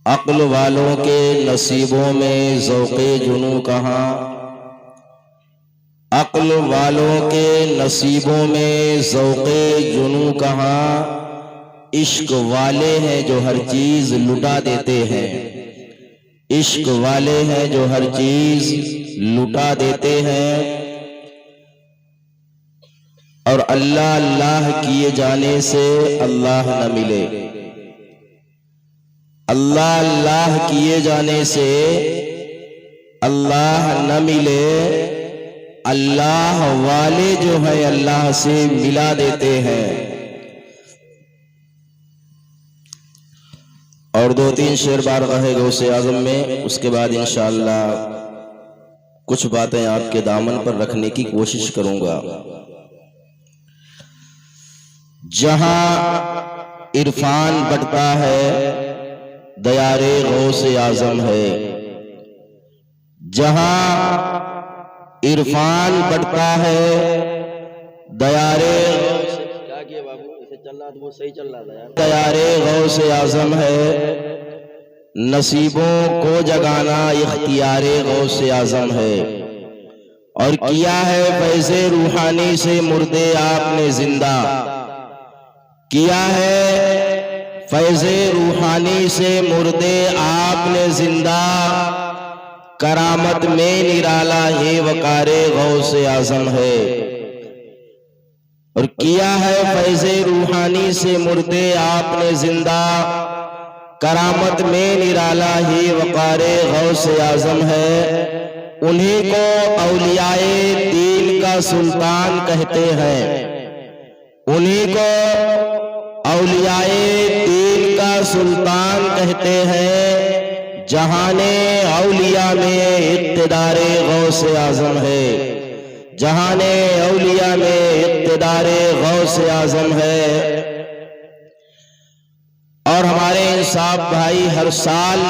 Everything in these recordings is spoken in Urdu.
عقل والوں کے نصیبوں میں ذوق جنوں کہاں، عقل والوں کے نصیبوں میں ذوق جنوں کہاں، عشق والے ہیں جو ہر چیز لٹا دیتے ہیں، عشق والے ہیں جو ہر چیز لٹا دیتے ہیں، اور اللہ اللہ کیے جانے سے اللہ نہ ملے، اللہ اللہ کیے جانے سے اللہ نہ ملے، اللہ والے جو ہے اللہ سے ملا دیتے ہیں۔ اور دو تین شعر بارگاہ غوث اعظم میں، اس کے بعد انشاءاللہ کچھ باتیں آپ کے دامن پر رکھنے کی کوشش کروں گا۔ جہاں عرفان بٹتا ہے دیار غوث اعظم ہے، جہاں عرفان بٹتا ہے دیار غوث اعظم ہے، نصیبوں کو جگانا اختیار غوث اعظم ہے، اور کیا ہے فیض روحانی سے مردے آپ نے زندہ، کیا ہے فیض روحانی سے مردے آپ نے زندہ، کرامت میں نرالا یہ وقار غوث اعظم ہے، اور کیا ہے فیض روحانی سے مردے آپ نے زندہ، کرامت میں نرالا ہی وقار غوث اعظم ہے، انہیں کو اولیاء دین کا سلطان کہتے ہیں، انہیں کو اولیاء دین کا سلطان کہتے ہیں، جہان اولیاء میں اقتدار غوث اعظم ہے، جہان اولیاء میں اقتدار غوث اعظم ہے۔ اور ہمارے انصاف بھائی ہر سال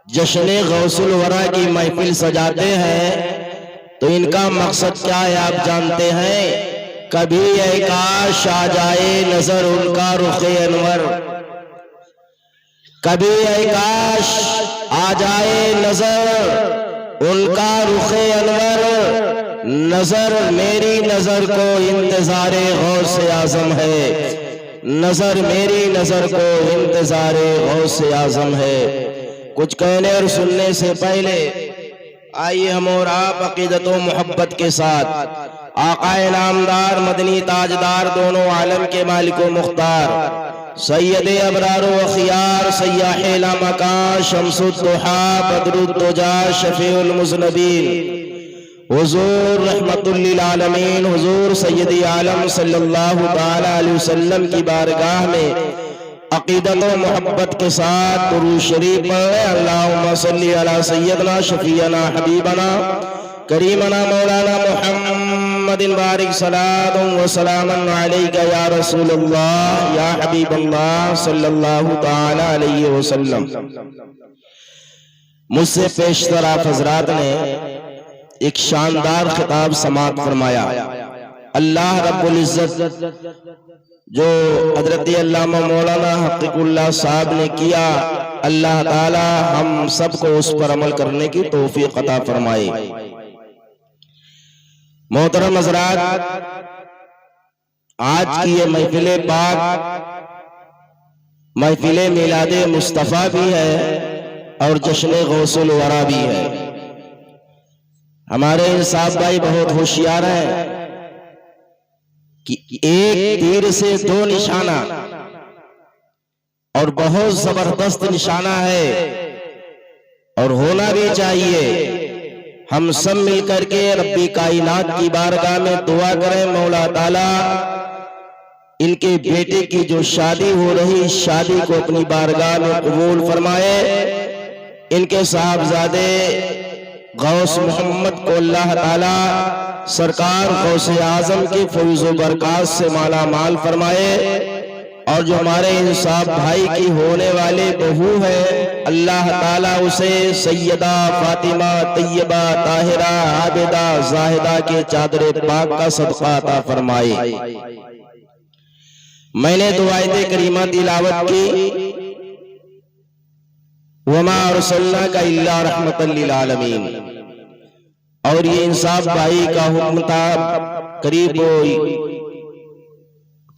جشن غوث الورا کی محفل سجاتے ہیں، تو ان کا مقصد کیا ہے آپ جانتے ہیں؟ کبھی اے کاش آ جائے نظر ان کا رخ انور، کبھی اے کاش آ جائے نظر ان کا رخ انور، نظر میری نظر کو انتظار غوث اعظم ہے، نظر میری نظر کو انتظار غوث اعظم ہے۔ کچھ کہنے اور سننے سے پہلے آئیے ہم اور آپ عقیدت و محبت کے ساتھ آقا نامدار مدنی تاجدار دونوں عالم کے مالک و مختار سید ابرار و اخیار سیاح لامکان شمس الضحیٰ بدر الدجا شفیع المذنبین حضور رحمت للعالمین حضور سید عالم صلی اللہ تعالی علیہ وسلم کی بارگاہ میں عقیدت و محبت کے ساتھ درود شریف پڑھیں۔ اللہم صلی علی سیدنا شفیعنا حبیبنا کریمنا مولانا محمد بارک صلاۃ و سلام علیک یا رسول اللہ یا حبیب اللہ صلی اللہ تعالی علیہ وسلم۔ مجھ سے پیشتر آپ حضرات نے ایک شاندار خطاب سماعت فرمایا۔ اللہ رب العزت جو حضرت علامہ مولانا حقیق اللہ صاحب نے کیا، اللہ تعالی ہم سب کو اس پر عمل کرنے کی توفیق عطا فرمائے۔ محترم حضرات، آج کی یہ محفل پاک محفل میلاد مصطفیٰ بھی ہے اور جشن غوث الورا بھی ہے۔ ہمارے انصاف بھائی بہت ہوشیار ہیں کہ ایک تیر سے دو نشانہ، اور بہت زبردست نشانہ ہے، اور ہونا بھی چاہیے۔ ہم سب مل کر کے رب کائنات کی بارگاہ میں دعا کریں، مولا تعالیٰ ان کے بیٹے کی جو شادی ہو رہی شادی کو اپنی بارگاہ میں قبول فرمائے، ان کے صاحبزادے غوث محمد کو اللہ تعالیٰ سرکار غوث اعظم کے فیض و برکات سے مالا مال فرمائے، اور جو ہمارے انصاف بھائی کی ہونے والے بہو ہے، اللہ تعالیٰ اسے سیدہ فاطمہ طیبہ طاہرہ عابدہ زاہدہ کے چادر پاک کا صدقہ عطا فرمائے۔ میں نے دو آیت کریمہ تلاوت کی، وما ارسلناک الا رحمتا للعالمین۔ اور یہ انصاف بھائی کا حکم تھا، قریب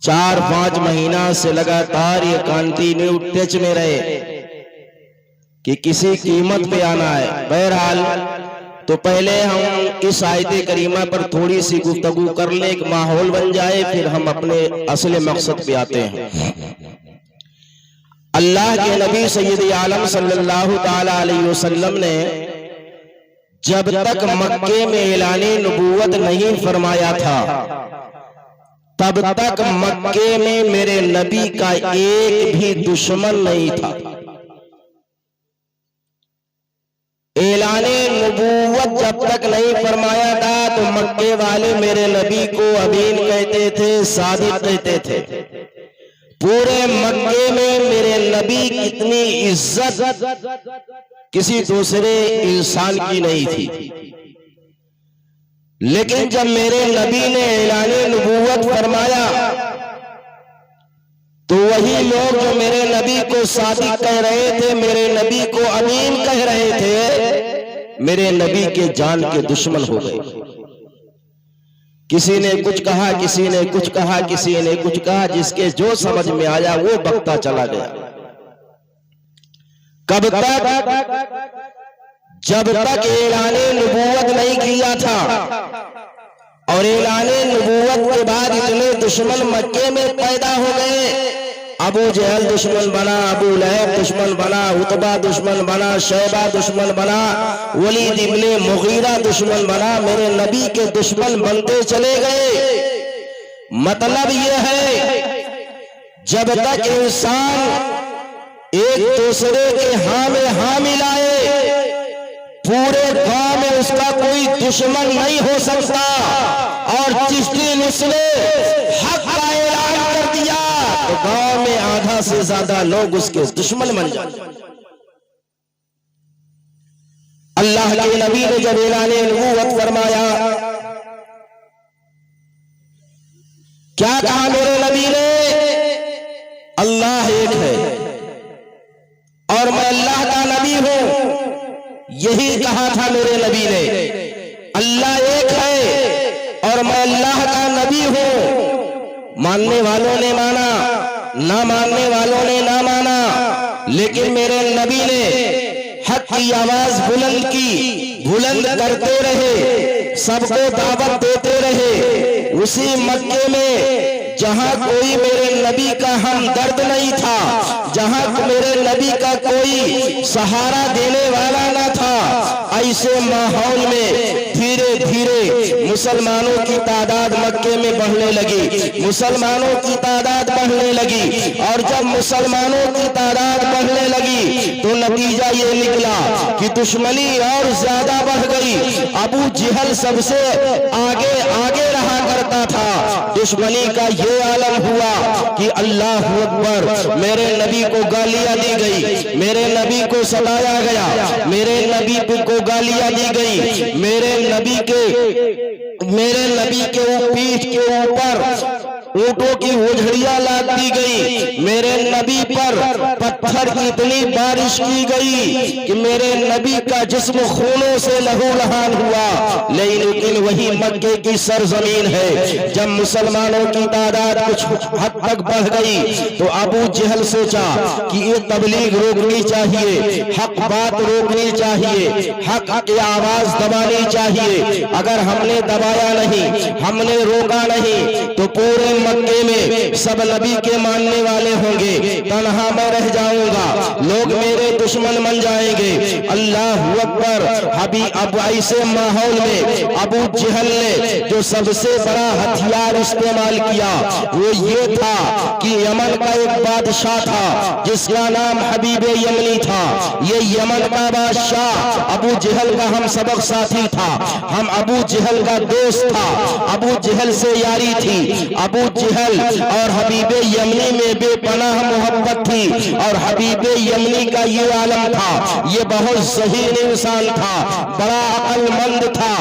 4-5 مہینہ سے لگاتار یہ کنٹینیو ٹچ میں رہے کہ کسی قیمت پہ آنا ہے۔ بہرحال تو پہلے ہم اس آیت کریمہ پر تھوڑی سی گفتگو کر لیں، ایک ماحول بن جائے، پھر ہم اپنے اصل مقصد پہ آتے ہیں۔ اللہ کے نبی سید عالم صلی اللہ تعالی علیہ وسلم نے جب تک مکے میں اعلان نبوت نہیں فرمایا تھا، تب تک مکے میں میرے نبی کا ایک بھی دشمن نہیں تھا۔ اعلان نبوت جب تک نہیں فرمایا تھا تو مکے والے میرے نبی کو امین کہتے تھے، صادق کہتے تھے۔ پورے مکے میں میرے نبی کی اتنی عزت کسی دوسرے انسان کی نہیں تھی۔ لیکن جب میرے نبی نے اعلان نبوت فرمایا تو وہی لوگ جو میرے نبی کو صادق کہہ رہے تھے، میرے نبی کو امین کہہ رہے تھے، میرے نبی کے جان کے دشمن ہو گئے۔ کسی نے کچھ کہا، کسی نے کچھ کہا، کسی نے کچھ کہا، جس کے جو سمجھ میں آیا وہ بکتا چلا گیا۔ کب تک؟ جب تک اعلان نبوت نہیں کیا تھا، اور اعلان نبوت کے بعد اتنے دشمن مکے میں پیدا ہو گئے۔ ابو جہل دشمن بنا، ابو لہب دشمن بنا، عتبہ دشمن بنا، شیبہ دشمن بنا، ولید ابن مغیرہ دشمن بنا، میرے نبی کے دشمن بنتے چلے گئے۔ مطلب یہ ہے جب تک انسان ایک دوسرے کے ہاں میں ہاں ملائے، پورے گاؤں میں اس کا کوئی دشمن نہیں ہو سکتا۔ اور چشتی نے حق کا اعلان کر دیا تو گاؤں میں آدھا سے زیادہ لوگ اس کے دشمن بن جاتے۔ اللہ کے نبی نے جب اعلان نبوت فرمایا، کیا کہا میرے نبی نے؟ اللہ ایک ہے اور میں اللہ کا نبی ہوں۔ یہی کہا تھا میرے نبی نے، اللہ ایک ہے اور میں اللہ کا نبی ہوں۔ ماننے والوں نے مانا، نہ ماننے والوں نے نہ مانا، لیکن میرے نبی نے حق کی آواز بلند کی، بلند کرتے رہے، سب کو دعوت دیتے رہے۔ اسی مکے میں جہاں کوئی میرے نبی کا ہمدرد نہیں تھا، جہاں میرے نبی کا کوئی سہارا دینے والا نہ تھا، ایسے ماحول میں دھیرے دھیرے مسلمانوں کی تعداد مکے میں بڑھنے لگی، مسلمانوں کی تعداد بڑھنے لگی۔ اور جب مسلمانوں کی تعداد بڑھنے لگی تو نتیجہ یہ نکلا کہ دشمنی اور زیادہ بڑھ گئی۔ ابو جہل سب سے آگے آگے رہا کرتا تھا۔ دشمنی کا یہ عالم ہوا کہ اللہ اکبر، میرے نبی کو گالیاں دی گئی، میرے نبی کو ستایا گیا، میرے نبی کو گالیاں دی گئی، میرے نبی کے پیٹھ کے اوپر اونٹوں کی اوجھڑیاں لاد دی گئی، میرے نبی پر پتھر کی اتنی بارش کی گئی کہ میرے نبی کا جسم خونوں سے لہو لہان ہوا۔ لیکن وہی مکے کی سرزمین ہے۔ جب مسلمانوں کی تعداد کچھ حد تک بڑھ گئی تو ابو جہل سوچا کہ یہ تبلیغ روکنی چاہیے، حق بات روکنی چاہیے، حق کی آواز دبانی چاہیے۔ اگر ہم نے دبایا نہیں، ہم نے روکا نہیں تو پورے مکے میں سب نبی کے ماننے والے ہوں گے، تنہا میں رہ جاؤں گا، لوگ میرے دشمن بن جائیں گے۔ اللہ اکبر۔ اب ایسے ماحول میں ابو جہل نے جو سب سے بڑا ہتھیار استعمال کیا وہ یہ تھا کہ یمن کا ایک بادشاہ تھا جس کا نام حبیب یمنی تھا۔ یہ یمن کا بادشاہ ابو جہل کا ہم سبق ساتھی تھا، ہم ابو جہل کا دوست تھا، ابو جہل سے یاری تھی، ابو جہل اور حبیب یمنی میں بے پناہ محبت تھی، اور حبیب یمنی کا یہ عالم تھا، یہ بہت ذہین انسان تھا، بڑا عقل مند تھا،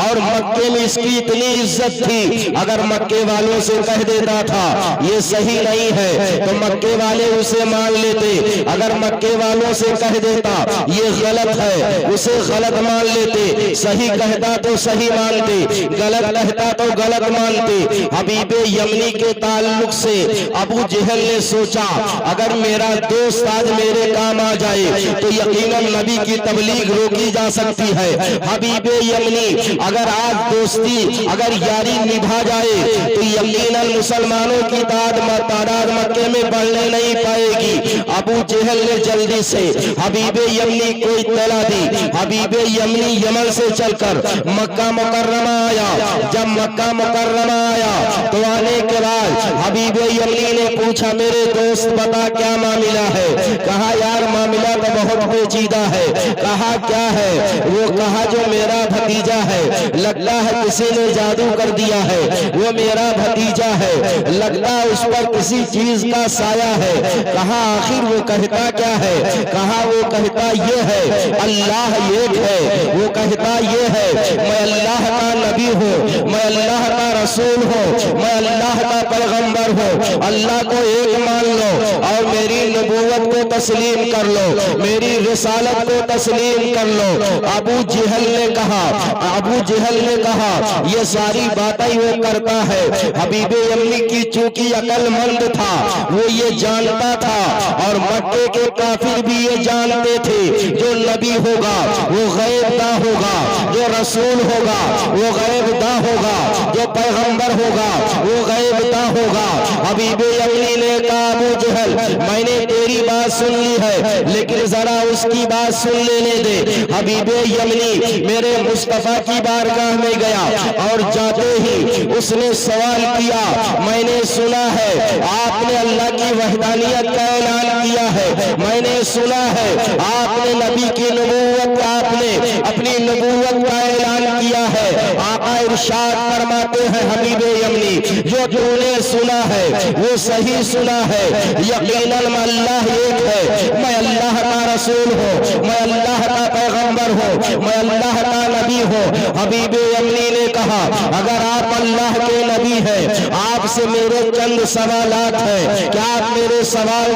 اور مکے میں اس کی اتنی عزت تھی، اگر مکے والوں سے کہہ دیتا تھا یہ صحیح نہیں ہے تو مکے والے اسے مان لیتے، اگر مکے والوں سے کہہ دیتا یہ غلط ہے اسے غلط مان لیتے، صحیح کہتا تو صحیح مانتے، غلط کہتا تو غلط مانتے۔ حبیب یمنی کے تعلق سے ابو جہل نے سوچا اگر میرا دوست آج میرے کام آ جائے تو یقیناً نبی کی تبلیغ روکی جا سکتی ہے، حبیب یمنی اگر آج دوستی اگر یاری نبھا جائے تو یقیناً مسلمانوں کی تعداد مکے میں بڑھنے نہیں پائے گی۔ ابو جہل نے جلدی سے حبیب یمنی کو اطلاع دی، حبیب یمنی یمن سے چل کر مکہ مکرمہ آیا، جب مکہ مکرمہ آیا تو آنے کے بعد حبیب یمنی نے پوچھا میرے دوست بتا کیا معاملہ ہے، کہا یار معاملہ تو بہت پیچیدہ ہے، کہا کیا ہے، وہ کہا جو میرا بھتیجا ہے لگتا ہے کسی نے جادو کر دیا ہے، وہ میرا بھتیجا ہے لگتا اس پر کسی چیز کا سایہ ہے، کہا آخر وہ کہتا کیا ہے، کہا وہ کہتا یہ ہے اللہ ایک ہے، وہ کہتا یہ ہے میں اللہ کا نبی ہوں، میں اللہ کا رسول ہوں، میں اللہ کا پیغمبر ہوں، اللہ کو ایک مان لو اور میری نبوت کو تسلیم کر لو، میری رسالت کو تسلیم کر لو۔ ابو جہل نے کہا یہ ساری باتیں وہ کرتا ہے، حبیب یمنی کی چونکہ عقل مند تھا وہ یہ جانتا تھا، اور مکے کے کافر بھی یہ جانتے تھے جو نبی ہوگا وہ غیب داں ہوگا، جو رسول ہوگا وہ غیب داں ہوگا، جو پیغمبر ہوگا وہ غیب داں ہوگا۔ حبیب یمنی نے کہا ابو جہل میں نے تیری بات سن لی ہے لیکن ذرا اس کی بات سن لینے دے۔ حبیب یمنی میرے مصطفیٰ کی بارگاہ میں گیا اور جاتے ہی اس نے سوال کیا میں نے سنا ہے آپ نے اللہ کی وحدانیت کا اعلان کیا ہے، میں نے سنا ہے آپ نے نبی کی نبوت کا آپ نے اپنی نبوت کا اعلان کیا ہے، آقا ارشاد فرماتے ہیں حبیب یمنی جو تو نے سنا ہے وہ صحیح سنا ہے، یقیناً اللہ ایک ہے، میں اللہ کا رسول ہوں، میں اللہ کا پیغمبر ہوں، میں اللہ کا نبی ہوں۔ حبیب یمنی نے کہا اگر آپ اللہ کے نبی ہیں آپ سے میرے چند سوالات ہیں، کیا آپ میرے سوال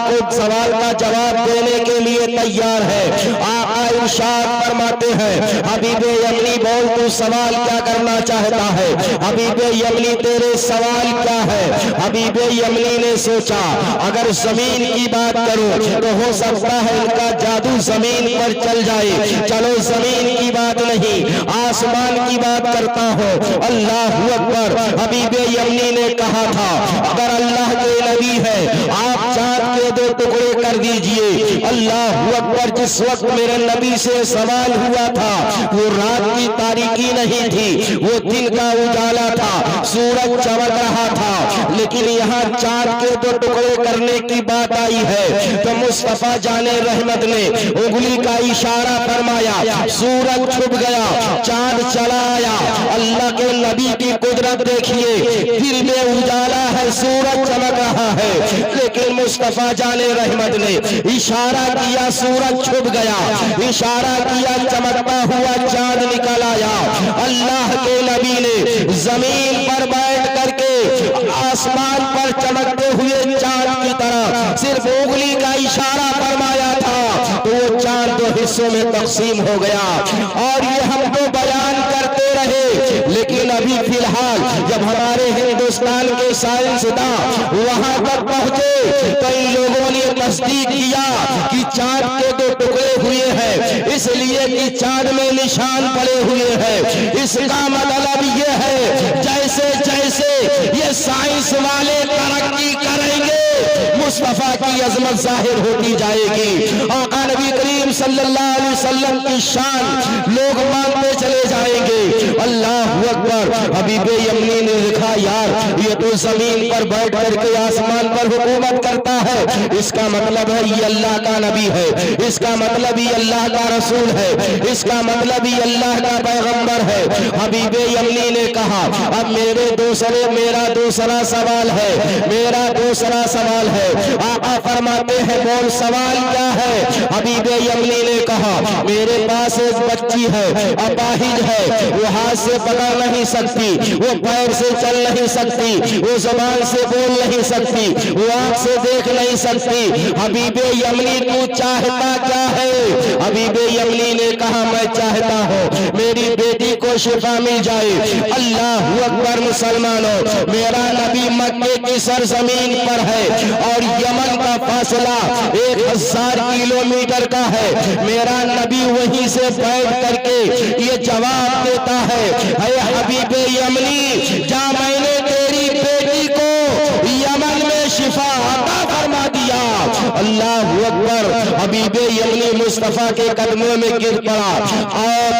کا جواب دینے کے لیے تیار ہے؟ آقا ارشاد فرماتے ہیں حبیب یمنی بول تو سوال کیا کرنا چاہتا ہے، حبیب یمنی تیرے سوال کیا ہے؟ حبیب یمنی نے سوچا اگر زمین کی بات کروں تو ہو سکتا ہے ان کا جادو زمین پر چل جائے، چلو زمین کی بات نہیں آسمان کی بات کرتا ہوں، اللہ اکبر۔ حبیب یمنی نے کہا تھا اگر اللہ کے نبی ہے آپ چاند کے 2 ٹکڑے کر دیجئے، اللہ اکبر۔ جس وقت میرے نبی سے سوال ہوا تھا وہ رات کی تاریکی نہیں تھی، وہ دن کا اجالا تھا، سورج چمک رہا تھا، لیکن یہاں چاند کے 2 ٹکڑے کرنے کی بات آئی ہے تو مصطفیٰ جان رحمت نے انگلی کا اشارہ فرمایا، سورج چھپ گیا، چاند چلا آیا۔ اللہ کے نبی کی قدرت دیکھیے، دل میں اجالا ہے، سورج چمک رہا ہے، لیکن مصطفیٰ جان رحمت نے اشارہ کیا، سورج چھپ گیا، اشارہ کیا، چمکتا ہوا چاند نکل آیا۔ اللہ کے نبی نے زمین پر بیٹھ کر کے آسمان پر چمکتے ہوئے چاند کی طرح صرف انگلی کا اشارہ فرمایا تھا تو وہ چاند 2 حصوں میں تقسیم ہو گیا، اور یہ ہم تو بیان کرتے رہے لیکن ابھی فی الحال جب ہمارے ہندوستان کے سائنسداں وہاں تک پہنچے تو ان لوگوں نے تصدیق کیا کہ چاند کے 2 ٹکڑے ہوئے ہیں، اس لیے کہ چاند میں نشان پڑے ہوئے ہیں۔ اس کا مطلب یہ ہے جیسے جیسے یہ سائنس والے ترقی کریں گے مصطفیٰ کی عظمت ظاہر ہوتی جائے گی۔ آقا نبی کریم صلی اللہ علیہ وسلم کی شان لوگ مانتے چلے جائیں گے۔ اللہ اکبر۔ حبیب یمنی نے لکھا یار یہ تو زمین پر بیٹھ کر کے آسمان پر حکومت کرتا ہے، اس کا مطلب ہے یہ اللہ کا نبی ہے، اس کا مطلب یہ اللہ کا رسول ہے، اس کا مطلب یہ اللہ کا پیغمبر ہے۔ حبیب یمنی نے کہا اب میرا دوسرا سوال ہے۔ آقا فرماتے ہیں بول سوال کیا ہے؟ حبیب یمنی نے کہا میرے پاس ایک بچی ہے، اپاہج ہے، وہ ہاتھ سے پکڑ نہیں سکتی، وہ پیر سے چل نہیں سکتی، وہ زبان سے بول نہیں سکتی، وہ آنکھ سے دیکھ نہیں سکتی۔ حبیب یمنی تو چاہتا کیا ہے؟ حبیب یمنی نے کہا میں چاہتا ہوں میری بیٹی کو شفا مل جائے۔ اللہ اکبر مسلمانوں، میرا نبی مکے کی سرزمین پر ہے اور یمن کا فاصلہ 1000 کلومیٹر کا ہے۔ میرا نبی وہیں سے بیٹھ کر کے یہ جواب دیتا ہے اے حبیب یمنی جا میں نے تیری بیٹی کو یمن میں شفا عطا فرما دیا۔ اللہ اکبر۔ حبیب یمنی مصطفیٰ کے قدموں میں گر پڑا اور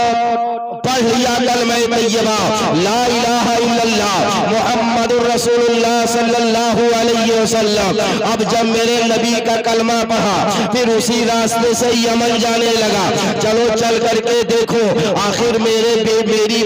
پڑھ لیا کلمہ طیبہ لا الہ الا اللہ محمد الرسول اللہ صلی اللہ علیہ وسلم۔ اب جب میرے نبی کا کلمہ پڑھا پھر اسی راستے سے یمن جانے لگا۔ چلو چل کر کے دیکھو آخر میری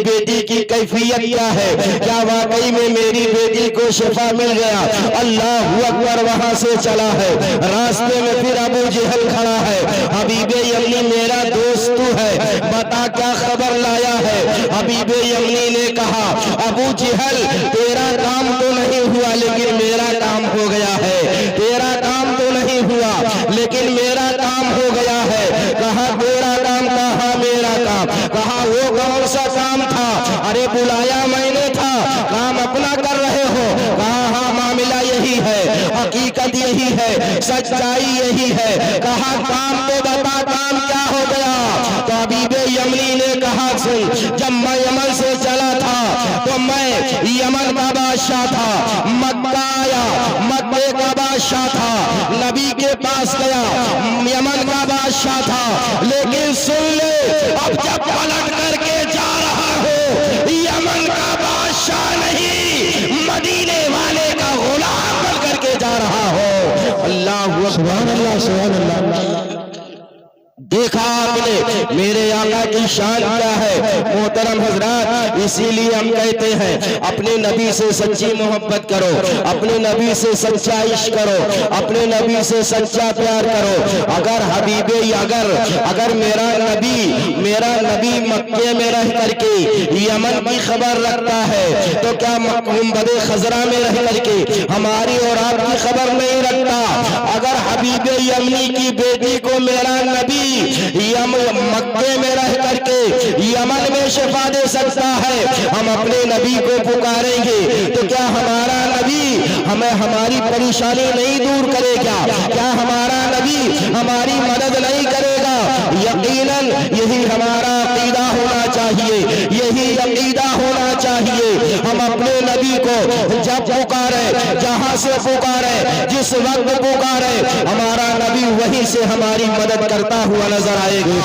بیٹی کی کیفیت کیا ہے، کیا واقعی میں میری بیٹی کو شفا مل گیا؟ اللہ اکبر۔ وہاں سے چلا ہے، راستے میں پھر ابو جہل کھڑا ہے۔ حبیب یمنی میرا دوست تو ہے، بتا کیا خبر لایا ہے؟ حبیب یمنی نے کہا ابو جہل تیرا کام تو نہیں ہوا لیکن میرا کام ہو گیا ہے، تیرا کام تو نہیں ہوا لیکن میرا کام ہو گیا ہے۔ کہا تیرا کام؟ کہا میرا کام۔ کہا وہ کون سا کام تھا؟ ارے بلایا میں نے تھا، کام اپنا کر رہے ہو؟ کہا ہاں معاملہ یہی ہے، حقیقت یہی ہے، سچائی یہی ہے۔ کہا کام تو بتا، کام کیا ہو گیا؟ تو حبیب یمنی نے کہا سن جب میں یمن سے چلا تھا تو میں یمن کا بادشاہ تھا، مکہ آیا مکے کا بادشاہ تھا، نبی کے پاس گیا یمن کا بادشاہ تھا، لیکن سن لے اب جب پلٹ کر کے جا رہا ہو یمن کا بادشاہ نہیں مدینے والے کا غلام بن کر کے جا رہا ہو۔ اللہ سبحان اللہ سبحان اللہ۔ دیکھا آپ نے میرے آقا کی شان کیا ہے محترم حضرات۔ اسی لیے ہم کہتے ہیں اپنے نبی سے سچی محبت کرو، اپنے نبی سے سچا عشق کرو، اپنے نبی سے سچا پیار کرو۔ اگر میرا نبی مکے میں رہ کر کے یمن کی خبر رکھتا ہے تو کیا گنبد خضرا میں رہ کر کے ہماری اور آپ کی خبر نہیں رکھتا؟ اگر حبیب یمنی کی بیٹی کو میرا نبی مکے میں رہ کر کے یمن میں شفا دے سکتا ہے، ہم اپنے نبی کو پکاریں گے تو کیا ہمارا نبی ہمیں ہماری پریشانی نہیں دور کرے گا؟ کیا ہمارا نبی ہماری مدد نہیں کرے گا؟ یقیناً یہی ہمارا عقیدہ ہونا چاہیے، یہی عقیدہ ہونا چاہیے۔ ہم اپنے نبی کو جب پکارے، جہاں سے پکارے، جس وقت پکارے، ہمارا نبی وہیں سے ہماری مدد کرتا ہوا نظر آئے گا۔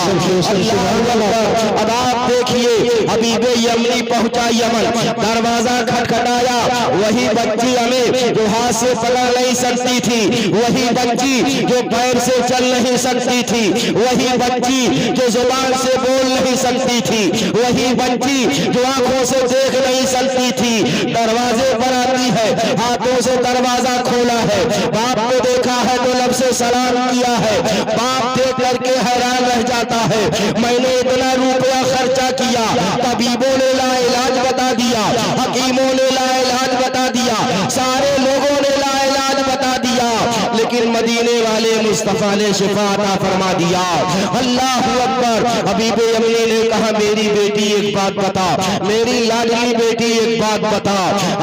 اب آپ دیکھیے حبیب یمنی پہنچا یمن، دروازہ کھٹکھٹایا، وہی بچی ہمیں جو ہاتھ سے پکڑ نہیں سکتی تھی، وہی بچی جو پیر سے چل نہیں سکتی تھی، وہی بچی جو زبان سے بول نہیں سکتی تھی، وہی بچی جو آنکھوں سے دیکھ نہیں سکتی تھی، دروازے پر آتی ہے، ہاتھوں سے دروازہ کھولا ہے، باپ کو دیکھا ہے تو لب سے سلام کیا ہے، باپ دیکھ کر کے حیران رہ جاتا ہے میں نے اتنا روپیہ خرچہ کیا، طبیبوں نے لا علاج بتا دیا، حکیموں نے لا علاج بتا دیا، سارے لوگوں نے لا علاج بتا دیا، لیکن مدینے والے مصطفیٰ نے شفا عطا فرما دیا۔ اللہ اکبر۔ حبیب یمنی نے کہا میری بیٹی ایک بات بتا، میری لاڈلی بیٹی ایک بات بتا،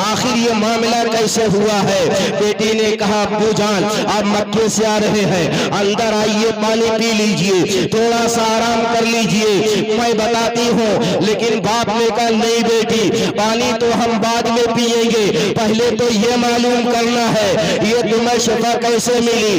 آخر یہ معاملہ کیسے ہوا ہے؟ بیٹی نے کہا ابو جان آپ مکے سے آ رہے ہیں، اندر آئیے پانی پی لیجئے، تھوڑا سا آرام کر لیجئے، میں بتاتی ہوں۔ لیکن باپ نے کہا نہیں بیٹی پانی تو ہم بعد میں پیئیں گے، پہلے تو یہ معلوم کرنا ہے یہ تمہیں شفا کیسے ملی۔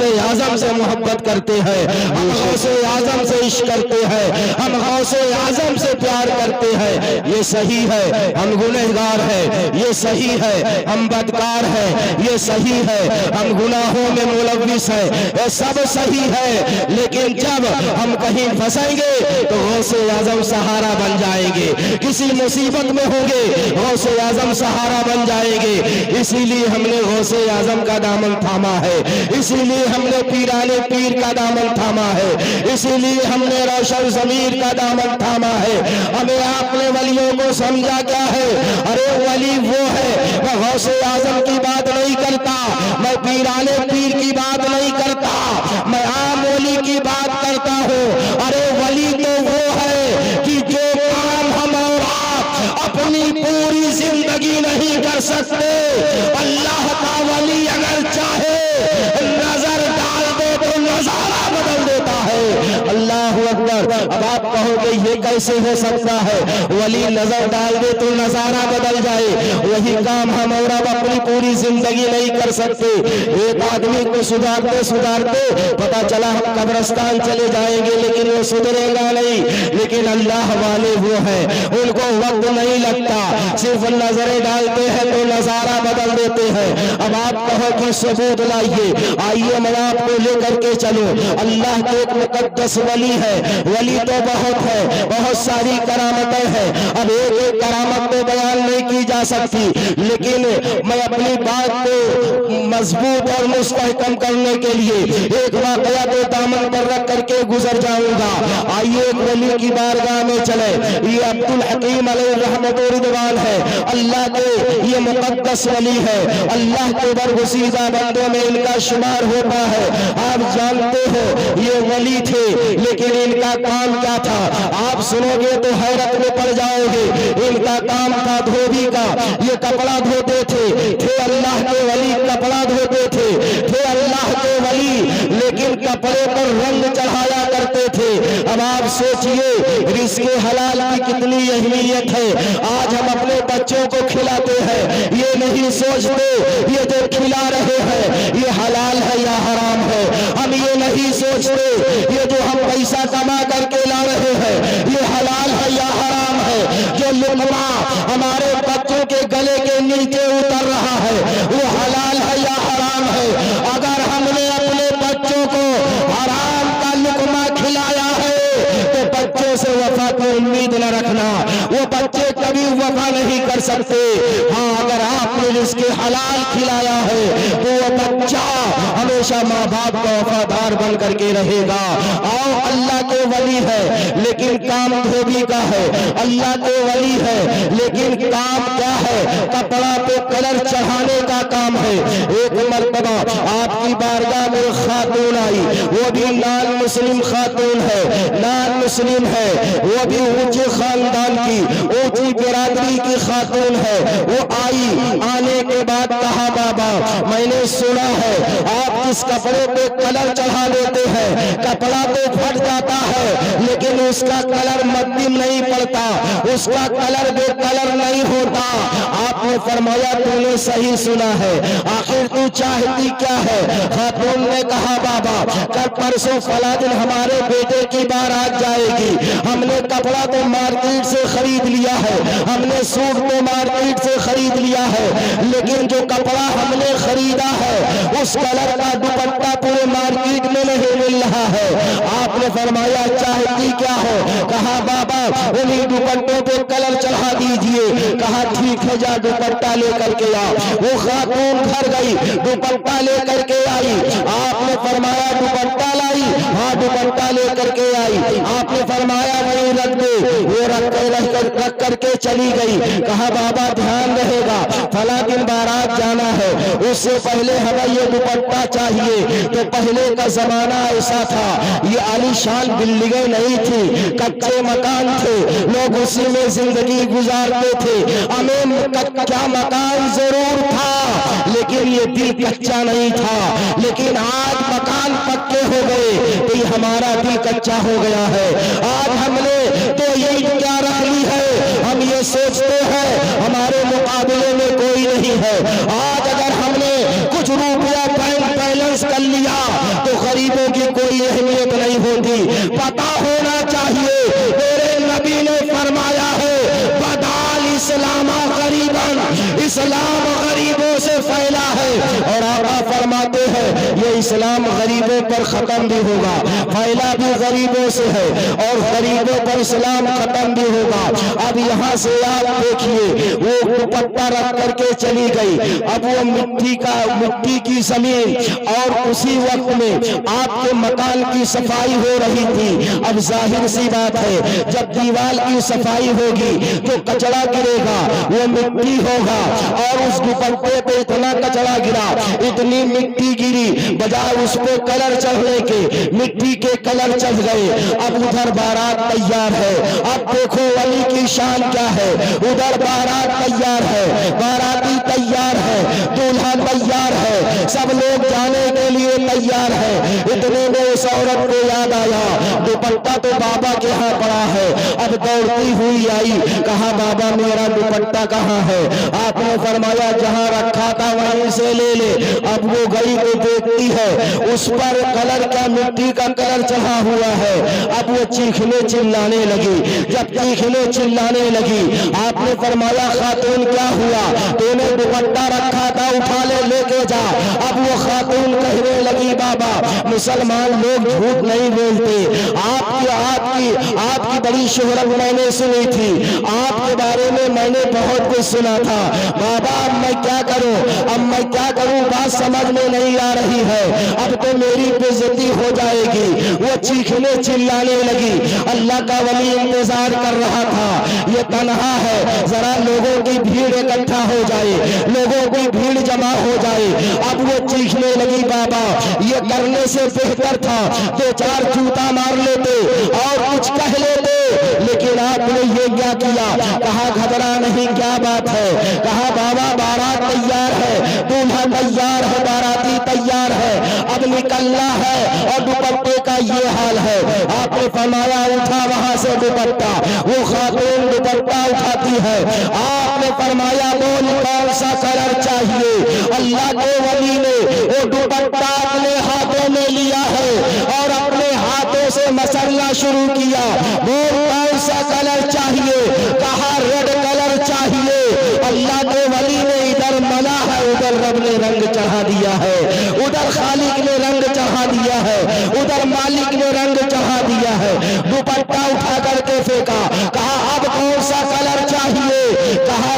غوث اعظم سے محبت کرتے ہیں، ہم غوث اعظم سے عشق کرتے ہیں، ہم غوث اعظم سے پیار کرتے ہیں۔ یہ صحیح ہے ہم گنہگار ہیں، یہ صحیح ہے ہم بدکار ہیں، یہ صحیح ہے ہم گناہوں میں ملوث ہیں، یہ سب صحیح ہے، لیکن جب ہم کہیں پھنسیں گے تو غوث اعظم سہارا بن جائیں گے، کسی مصیبت میں ہوں گے غوث اعظم سہارا بن جائیں گے۔ اسی لیے ہم نے غوث اعظم کا دامن تھاما ہے، اسی لیے ہم نے پیرانے پیر کا دامن تھاما ہے، اسی لیے ہم نے روشن ضمیر کا دامن تھاما ہے۔ ہمیں آپ نے ولیوں کو سمجھا کیا ہے؟ ارے ولی وہ ہے، میں غوث اعظم کی بات نہیں کرتا، میں پیرانے پیر کی بات نہیں کرتا، میں عام ولی کی بات کرتا ہوں۔ ارے ولی تو وہ ہے کہ جو کام ہم اور آپ اپنی پوری زندگی نہیں کر سکتے، اللہ کا ولی اگر چاہے نظر ڈال دے تو نظارہ بدل دیتا ہے۔ اللہ اکبر۔ اب آپ کہو گے یہ کیسے ہو سکتا ہے؟ ولی نظر ڈال دے تو نظارہ بدل جائے، وہی کام ہم اور اب اپنی پوری زندگی نہیں کر سکتے۔ ایک آدمی کو سدھارتے سدھارتے پتا چلا ہم قبرستان چلے جائیں گے لیکن وہ سدھرے گا نہیں، لیکن اللہ والے وہ ہیں ان کو وقت نہیں لگتا، صرف نظریں ڈالتے ہیں تو نظارہ بدل دیتے ہیں۔ اب آپ کہو کہ ثبوت لائیے، آئیے میں آپ کو لے کر کے چلوں۔ اللہ کے ایک مقدس ولی ہے، ولی تو بہت ہے، بہت ساری کرامتیں ہیں، اب ایک ایک کرامت تو بیان نہیں کی جا سکتی، لیکن میں اپنی بات کو مضبوط اور مستحکم کرنے کے لیے ایک واقعہ کو دامن پر رکھ کر کے گزر جاؤں گا۔ آئیے ایک ولی کی بارگاہ میں چلے، یہ عبد الحکیم علیہ رحمت و رضوان ہے، اللہ کے یہ مقدس ولی ہے، اللہ کے برگزیدہ بندوں میں ان کا شمار ہوتا ہے۔ آپ جانتے ہو یہ ولی تھے لیکن ان کا کام کیا تھا؟ آپ سنو گے تو حیرت میں پڑ جاؤ گے۔ ان کا کام تھا دھوبی کا، یہ کپڑا دھوتے تھے اللہ کے ولی کپڑا دھوتے تھے اللہ کے ولی، لیکن کپڑے پر رنگ چڑھایا کرتے تھے۔ اب آپ سوچئے رزق حلال کی کتنی اہمیت ہے۔ آج ہم اپنے بچوں کو کھلاتے ہیں، یہ نہیں سوچتے یہ جو کھلا رہے ہیں یہ حلال ہے یا حرام ہے، ہم یہ نہیں سوچتے یہ جو ہم پیسہ کما کر کے لا رہے ہیں یہ حلال ہے یا حرام ہے، جو لقمہ ہمارے بچوں کے گلے کے نیچے اتر رہا ہے وہ حلال ہے یا حرام ہے۔ اگر ہم نے اپنے بچوں کو حرام کا لقمہ کھلایا ہے تو بچوں سے وفا کی امید نہ رکھنا، وہ بچے کبھی وفا نہیں کر سکتے۔ ہاں اگر آپ نے رزق حلال کھلایا ہے تو وہ بچہ ہمیشہ ماں باپ کا وفادار بن کر کے رہے گا۔ آؤ اللہ کے ولی ہے لیکن کام دھوبی کا ہے، اللہ کے ولی ہے لیکن کام کیا ہے؟ کپڑا پہ کلر چڑھانے کا کام ہے۔ ایک مرتبہ آپ کی بارگاہ میں خاتون آئی، وہ بھی نان مسلم خاتون ہے، نان مسلم ہے، وہ بھی اونچے خاندان کی اونچی برادری کی خاتون ہے۔ وہ آئی، آنے کے بعد کہا بابا میں نے سنا ہے آپ جس کپڑے پہ کلر چڑھا دیتے ہیں کپڑا تو پھٹ جاتا ہے لیکن اس کا کلر مدھم نہیں پڑتا، اس کا کلر بے کلر نہیں ہوتا۔ آپ نے فرمایا تو نے صحیح سنا ہے، آخر تو چاہتی کیا ہے؟ خاتون نے کہا بابا کل پرسوں فلاں دن ہمارے بیٹے کی بارات جائے گی، ہم نے کپڑا تو مارکیٹ سے خرید لیا ہے، ہم نے سوٹ تو مارکیٹ سے خرید لیا ہے، لیکن جو کپڑا ہم نے خریدا ہے اس کلر کا دوپٹہ پورے مارکیٹ میں نہیں مل رہا ہے۔ آپ نے فرمایا چاہتی کیا ہو؟ کہا بابا انہیں دوپٹوں پہ کلر چڑھا دیجئے۔ کہا ٹھیک ہے جا دوپٹہ لے کر کے آ۔ وہ خاتون گھر گئی، دوپٹہ لے کر کے آئی۔ آپ نے فرمایا دوپٹہ لائی؟ ہاں دوپٹہ لے کر کے آئی۔ آپ نے فرمایا وہیں رکھ دے، وہ رکھ کر کے چلی گئی۔ کہا بابا دھیان رہے گا فلاں دن بارات جانا ہے، اس سے پہلے ہمیں یہ دوپٹہ چاہیے۔ تو پہلے کا زمانہ ایسا تھا، یہ عالی شان بلڈنگیں نہیں تھی، کچے مکان تھے، لوگ اسی میں زندگی گزارتے تھے۔ ہمیں کچا مکان ضرور تھا لیکن یہ دل کچا نہیں تھا، لیکن آج مکان پکے ہو گئے تو یہ ہمارا دل کچا ہو گیا ہے۔ آج ہم نے تو یہ کیا رکھ لی ہے، ہم یہ سوچتے ہیں ہمارے مقابلے میں کوئی نہیں ہے۔ آج اگر ہم نے کچھ روپیہ بینک بیلنس کر لیا اسلام غریبوں پر ختم بھی ہوگا، پھیلا بھی غریبوں سے ہے اور غریبوں پر اسلام ختم بھی ہوگا۔ اب یہاں سے آپ دیکھیے وہ دوپٹہ رکھ کر کے چلی گئی، اب وہ مٹی کی زمین، اور اسی وقت میں آپ کے مکان کی صفائی ہو رہی تھی۔ اب ظاہر سی بات ہے جب دیوار کی صفائی ہوگی تو کچڑا گرے گا، وہ مٹی ہوگا، اور اس دوپٹے پہ اتنا کچڑا گرا، اتنی مٹی گری، بجائے اس پہ کلر چڑھنے کے مٹی کے کلر چڑھ گئے۔ اب ادھر بارات تیار ہے، اب دیکھو ولی کی شان کیا ہے، ادھر بارات تیار ہے، باراتی تیار ہے، دولہا تیار ہے، سب لوگ جانے کے لیے تیار ہے۔ اتنے میں اس عورت کو یاد آیا دوپٹہ تو بابا کے ہاں پڑا ہے۔ اب دوڑتی ہوئی آئی، کہا بابا میرا دوپٹہ کہاں ہے؟ آپ نے فرمایا جہاں رکھا تھا وہیں سے لے لے۔ اب وہ گئی تو دیکھتی ہے اس پر کلر کا مٹی کا کلر چڑھا ہوا ہے۔ اب وہ چیخنے چلانے لگی، جب چیخنے چلانے لگی آپ نے فرمایا خاتون کیا ہوا؟ تو نے دوپٹہ رکھا تھا اٹھا لے کے جا۔ اب وہ خاتون کہنے لگی بابا مسلمان لوگ جھوٹ نہیں بولتے، آپ کی بڑی شہرت میں نے سنی تھی، آپ کے بارے میں میں نے بہت کچھ سنا تھا بابا، اب میں کیا کروں بات سمجھ میں نہیں آ رہی ہے، اب تو میری بےعزتی ہو جائے گی۔ وہ چیخنے چلانے لگی۔ اللہ کا ولی انتظار کر رہا تھا یہ تنہا ہے، ذرا لوگوں کی بھیڑ اکٹھا ہو جائے، لوگوں کی بھیڑ جمع ہو جائے۔ اب وہ چیخنے لگی بابا یہ کرنے سے بہتر تھا دو چار جوتا مار لیتے اور کچھ کہہ لیتے، لیکن آپ نے یہ کیا کیا؟ کہا گھبرا نہیں، کیا بات ہے؟ کہا بابا بارات تیار ہے، دولہا تیار ہے، باراتی تیار ہے، اب نکلنا ہے اور دوپٹے کا یہ حال ہے۔ آپ نے فرمایا اٹھا وہاں سے دوپٹہ، وہ خاتون دوپٹہ اٹھاتی ہے۔ آپ نے فرمایا بول کون سا کلر چاہیے؟ اللہ کے ولی نے وہ دوپٹہ اپنے ہاتھوں میں لیا ہے اور اپنے ہاتھوں سے مسلنا شروع کیا۔ بول کون سا کلر چاہیے؟ کہا ریڈ کلر چاہیے۔ اللہ کے ولی نے ادھر منع ہے، ادھر رب نے رنگ چڑھا دیا ہے، ادھر خالق نے رنگ چڑھا دیا ہے، ادھر مالک نے رنگ چڑھا دیا ہے۔ دوپٹہ اٹھا کر کے پھینکا، کہا اب کون سا کلر چاہیے؟ کہا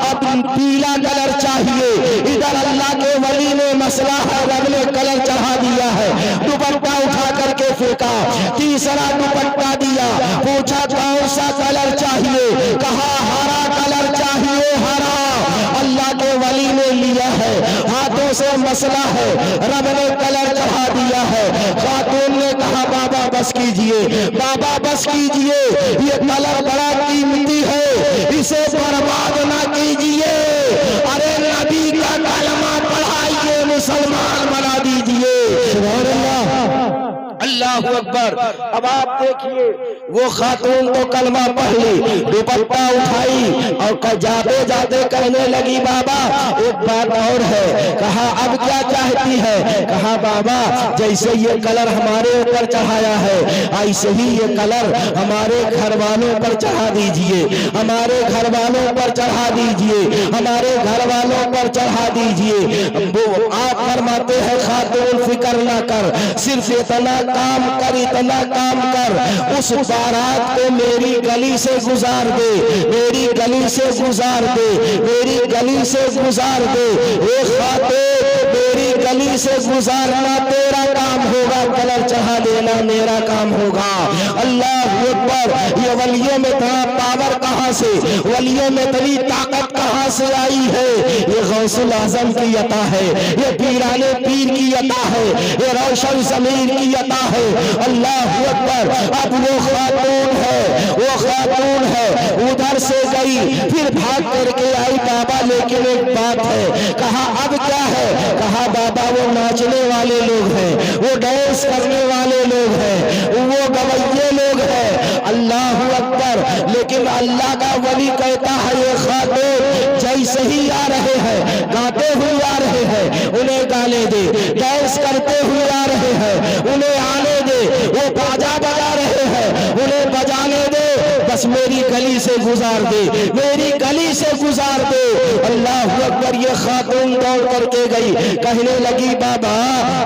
اب پیلا کلر چاہیے۔ ادھر اللہ کے ولی نے مسئلہ ہے، رب نے کلر چڑھا دیا ہے، دوپٹہ اٹھا کر کے پھینکا۔ تیسرا دوپٹہ دیا، پوچھا کون سا کلر چاہیے؟ کہا ہرا کلر چاہیے، ہرا۔ اللہ کے ولی نے لیا ہے، ہاتھوں سے مسئلہ ہے، رب نے کلر چڑھا دیا ہے۔ خاتون نے کہا بابا بس کیجئے، بابا بس کیجئے، یہ کلر بڑا قیمتی ہے، اسے برباد نہ کیجئے، ارے نبی کا کلمہ پڑھائیے، مسلمان بنا دیجئے۔ سبحان اللہ، اللہ اکبر۔ اب آپ دیکھیے وہ خاتون تو کلمہ پڑھ لی، دوپٹہ اٹھائی اور جاتے جاتے کہنے لگی بابا ایک بات اور ہے۔ کہا اب کیا چاہتی ہے؟ کہا بابا جیسے یہ کلر ہمارے اوپر چڑھایا ہے ایسے ہی یہ کلر ہمارے گھر والوں پر چڑھا دیجئے، ہمارے گھر والوں پر چڑھا دیجئے، ہمارے گھر والوں پر چڑھا دیجئے۔ آپ فرماتے ہیں خاتون فکر نہ کر، صرف اتنا کام کر، اتنا کام کر، اس بارات کو میری گلی سے گزار دے، میری گلی سے گزار دے، میری گلی سے گزار دے۔ اے خاتون میری گلی سے گزارنا تیرا کام ہوگا، کلر چڑھا دینا میرا کام ہوگا۔ اللہ اکبر۔ یہ ولیوں میں اتنا پاور کہاں سے، ولیوں میں اتنی طاقت کہاں سے آئی ہے؟ یہ غوث الاعظم کی عطا ہے، یہ پیران پیر کی عطا ہے، یہ روشن ضمیر کی عطا ہے۔ اللہ اکبر۔ اب وہ خاتون ہے ادھر سے گئی، پھر بھاگ کر کے آئی بابا لیکن ایک بات ہے۔ کہا اب کیا ہے؟ کہا بابا وہ ناچنے والے لوگ ہیں، وہ ڈانس کرنے والے لوگ ہیں، وہ گویے لوگ ہیں۔ اللہ اکبر۔ لیکن اللہ کا ولی کہتا ہے یہ خاتون جیسے ہی آ رہے ہیں، گاتے ہوئے آ رہے ہیں، انہیں گانے دے، ڈانس کرتے ہوئے آ رہے ہیں، انہیں آنے دے، وہ باجا بجا رہے ہیں، انہیں بجانے دے، بس میری گلی سے گزار دے، میری گلی سے گزار دے۔ اللہ اکبر۔ یہ خاتون دوڑ کر کے گئی، کہنے لگی بابا،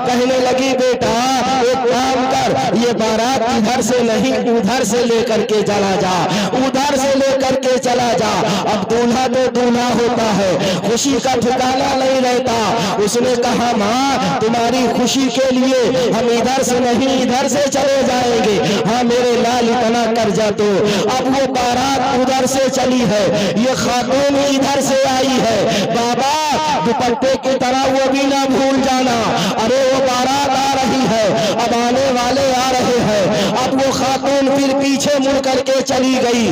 کہنے لگی بیٹا ایک کام کر، یہ بارات ادھر سے نہیں ادھر سے لے کر کے چلا جا، ادھر سے لے کر کے چلا جا۔ اب دولہا تو دولہا ہوتا ہے، خوشی کا ٹھکانہ نہیں رہتا۔ اس نے کہا ماں تمہاری خوشی کے لیے ہم ادھر سے نہیں ادھر سے چلے جائیں گے، ہاں میرے لال اتنا کر جا تو۔ اب وہ بارات ادھر سے چلی ہے، یہ خاتون ادھر سے آئی ہے، بابا دوپٹے کی طرح وہ بھی نہ بھول جانا، ارے وہ بارات آ رہی ہے، اب آنے والے آ رہے ہیں۔ اب وہ خاتون پھر پیچھے مڑ کر کے چلی گئی۔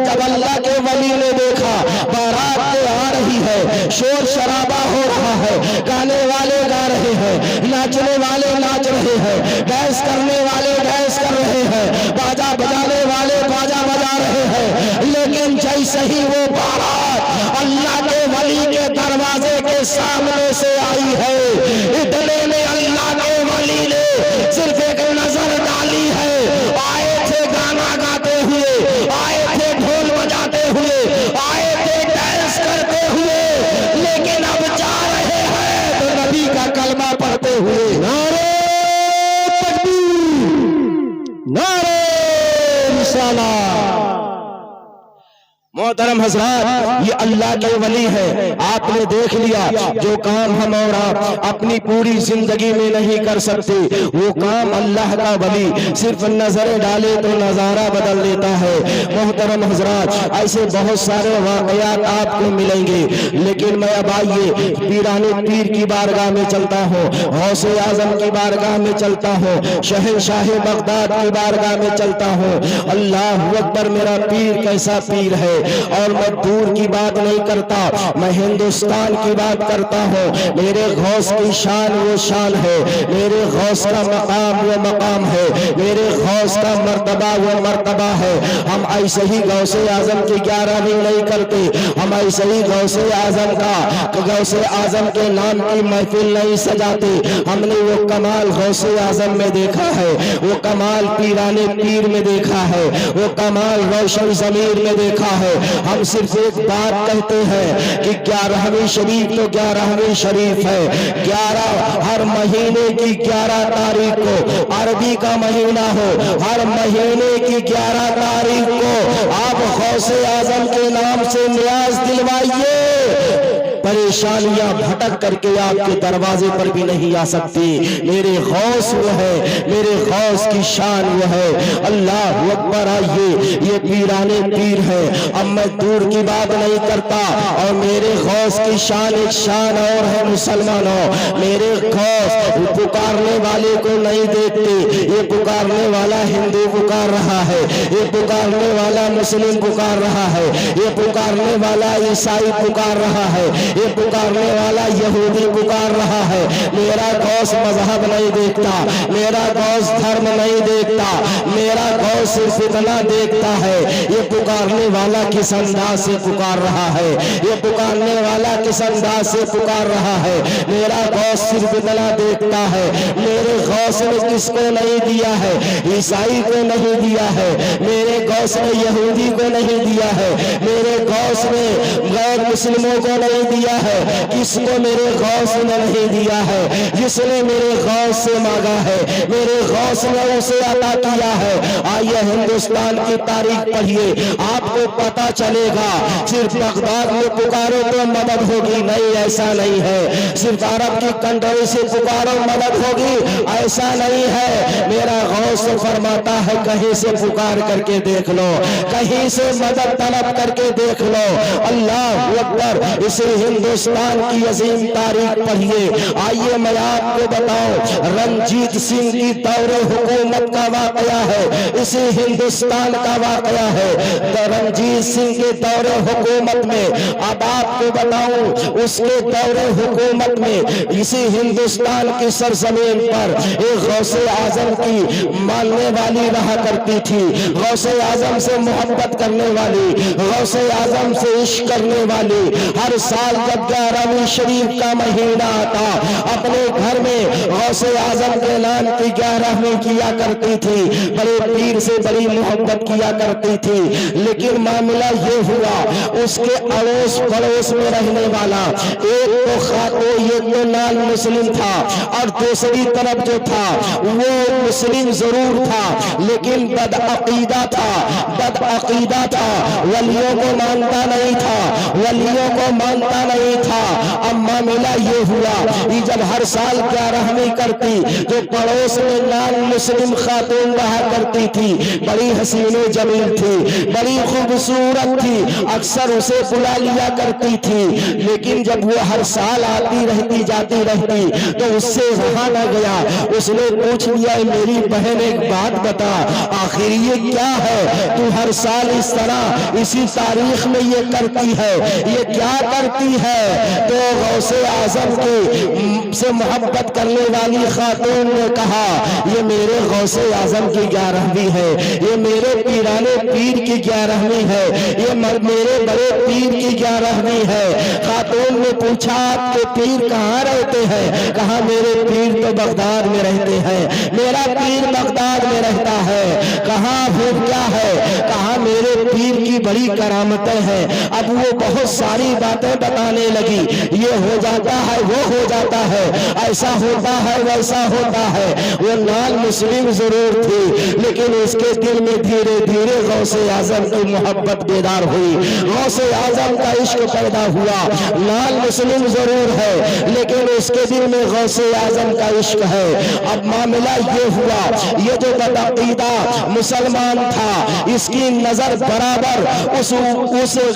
جب اللہ کے ولی نے دیکھا بارات آ رہی ہے، شور شرابہ ہو رہا ہے، گانے والے گا رہے ہیں، ناچنے والے ناچ رہے ہیں، ڈانس کرنے والے ڈانس کر رہے ہیں، باجا بجانے والے باجا بجا رہے ہیں، لیکن جیسے ہی وہ بارات اللہ کے ولی کے دروازے کے سامنے سے آئی ہے، اتنے میں اللہ کے ولی نے صرف ایک نظر ڈالی ہے، آئے تھے گانا گاتے ہوئے، آئے تھے ڈھول بجاتے ہوئے، آئے تھے ڈانس کرتے ہوئے، لیکن اب جا رہے ہیں تو نبی کا کلمہ پڑھتے ہوئے۔ نعرہ تکبیر، نعرہ رسالہ۔ محترم حضرات، یہ اللہ کے ولی ہے۔ آپ نے دیکھ لیا جو کام ہم اور آپ اپنی پوری زندگی میں نہیں کر سکتے، وہ کام اللہ کا ولی صرف نظر ڈالے تو نظارہ بدل دیتا ہے۔ محترم حضرات، ایسے بہت سارے واقعات آپ کو ملیں گے، لیکن میں اب آئیے پیران پیر کی بارگاہ میں چلتا ہوں، غوث اعظم کی بارگاہ میں چلتا ہوں، شہنشاہ بغداد کی بارگاہ میں چلتا ہوں۔ اللہ اکبر، میرا پیر کیسا پیر ہے! اور میں دور کی بات نہیں کرتا، میں ہندوستان کی بات کرتا ہوں۔ میرے غوث کی شان وہ شان ہے، میرے غوث کا مقام وہ مقام ہے، میرے غوث کا مرتبہ وہ مرتبہ ہے۔ ہم ایسے ہی غوث اعظم کی 11ویں نہیں کرتے، ہم ایسے ہی غوث اعظم کے نام کی محفل نہیں سجاتے۔ ہم نے وہ کمال غوث اعظم میں دیکھا ہے، وہ کمال پیران پیر میں دیکھا ہے، وہ کمال روشن ضمیر میں دیکھا ہے۔ ہم صرف ایک بات کہتے ہیں کہ 11ویں شریف تو 11ویں شریف ہے، 11 ہر مہینے کی 11 تاریخ کو، عربی کا مہینہ ہو، ہر مہینے کی 11 تاریخ کو آپ غوث اعظم کے نام سے نیاز دلوائیے، پریشانیاں بھٹک کر کے آپ کے دروازے پر بھی نہیں آ سکتی۔ میرے غوث وہ ہے، میرے غوث کی شان وہ ہے۔ اللہ اکبر۔ آئیے، یہ پیران پیر ہے۔ اب میں دور کی بات نہیں کرتا، اور میرے غوث کی شان ایک شان اور ہے مسلمانوں۔ میرے غوث پکارنے والے کو نہیں دیکھتے، یہ پکارنے والا ہندو پکار رہا ہے، یہ پکارنے والا مسلم پکار رہا ہے، یہ پکارنے والا عیسائی پکار رہا ہے، یہ پکارنے والا یہودی پکار رہا ہے۔ میرا غوث مذہب نہیں دیکھتا، میرا غوث دھرم نہیں دیکھتا، میرا غوث صرف اتنا دیکھتا ہے یہ پکارنے والا کس انداز سے پکار رہا ہے، یہ پکارنے والا کس انداز سے پکار رہا ہے۔ میرا غوث صرف اتنا دیکھتا ہے میرے غوث نے کس کو نہیں دیا ہے، عیسائی کو نہیں دیا ہے، میرے غوث نے یہودی کو نہیں دیا ہے، میرے غوث نے غیر مسلموں کو نہیں دیا ہے، کس کو میرے غوث نے نہیں دیا ہے؟ جس نے میرے غوث سے مانگا ہے، میرے غوث نے اسے عطا کیا ہے۔ آئیے ہندوستان کی تاریخ پڑھیے، آپ کو پتا چلے گا صرف بغداد میں پکارو تو مدد ہوگی، نہیں ایسا نہیں ہے۔ صرف عرب کی کنٹری سے پکارو مدد ہوگی، ایسا نہیں ہے۔ میرا غوث فرماتا ہے کہیں سے پکار کر کے دیکھ لو، کہیں سے مدد طلب کر کے دیکھ لو۔ اللہ اکبر۔ اسے ہندوستان کی عظیم تاریخ پڑھیے۔ آئیے میں آپ کو بتاؤں، رنجیت سنگھ کی دور حکومت کا واقعہ ہے، اسی ہندوستان کا واقعہ ہے۔ رنجیت سنگھ کے دور حکومت میں اب آپ کو بتاؤں، اس کے دور حکومت میں اسی ہندوستان کی سرزمین پر ایک غوث غوث اعظم کی ماننے والی رہا کرتی تھی، غوث اعظم سے محبت کرنے والی، غوث اعظم سے عشق کرنے والی، ہر سال جب 11ویں شریف کا مہینہ آتا اپنے گھر میں غوث اعظم کے نام کی 11ویں کیا کرتی تھی، بڑے پیر سے بڑی محبت کیا کرتی تھی۔ لیکن معاملہ یہ ہوا، اس کے اڑوس پڑوس میں رہنے والا ایک تو خاتون، یہ تو نان مسلم تھا، اور دوسری طرف جو تھا وہ مسلم ضرور تھا لیکن بدعقیدہ تھا، بدعقیدہ تھا، ولیوں کو مانتا نہیں تھا، ولیوں کو مانتا نہیں تھا۔ اب معاملہ یہ ہوا کہ جب ہر سال 11ویں کرتی جو پڑوس میں نان مسلم خاتون رہا کرتی تھی، بڑی حسین و جمیل تھی، بڑی خوبصورت تھی، اکثر اسے بلا لیا کرتی تھی، لیکن جب وہ ہر سال آتی رہتی جاتی رہتی تو اس سے رہا نہ گیا۔ اس نے پوچھ لیا، میری بہن ایک بات بتا، آخر یہ کیا ہے تو ہر سال اس طرح اسی تاریخ میں یہ کرتی ہے، یہ کیا کرتی ہے؟ تو غوث اعظم کی سے محبت کرنے والی خاتون نے کہا، یہ میرے غوث اعظم کی 11ویں ہے، یہ میرے پیرانے پیر کی 11ویں ہے، یہ میرے بڑے پیر کی 11ویں ہے۔ خاتون نے پوچھا، آپ کے پیر کہاں رہتے ہیں؟ کہا، میرے پیر تو بغداد میں رہتے ہیں، میرا پیر بغداد میں رہتا ہے۔ کہا، پھر کیا ہے؟ کہا، میرے پیر کی بڑی کرامتیں ہیں۔ اب وہ بہت ساری باتیں بتانے لگی، یہ ہو جاتا ہے، وہ ہو جاتا ہے، ایسا ہوتا ہے، ویسا ہوتا ہے۔ وہ نان مسلم ضرور تھی لیکن اس کے دل میں دھیرے دھیرے غوث اعظم کی محبت بیدار ہوئی، غوث اعظم کا عشق پیدا ہوا۔ نان مسلم ضرور ہے لیکن اس کے دل میں غوث اعظم کا عشق ہے۔ اب معاملہ یہ ہوا، یہ جو بدعقیدہ مسلمان تھا اس کی نظر برابر اس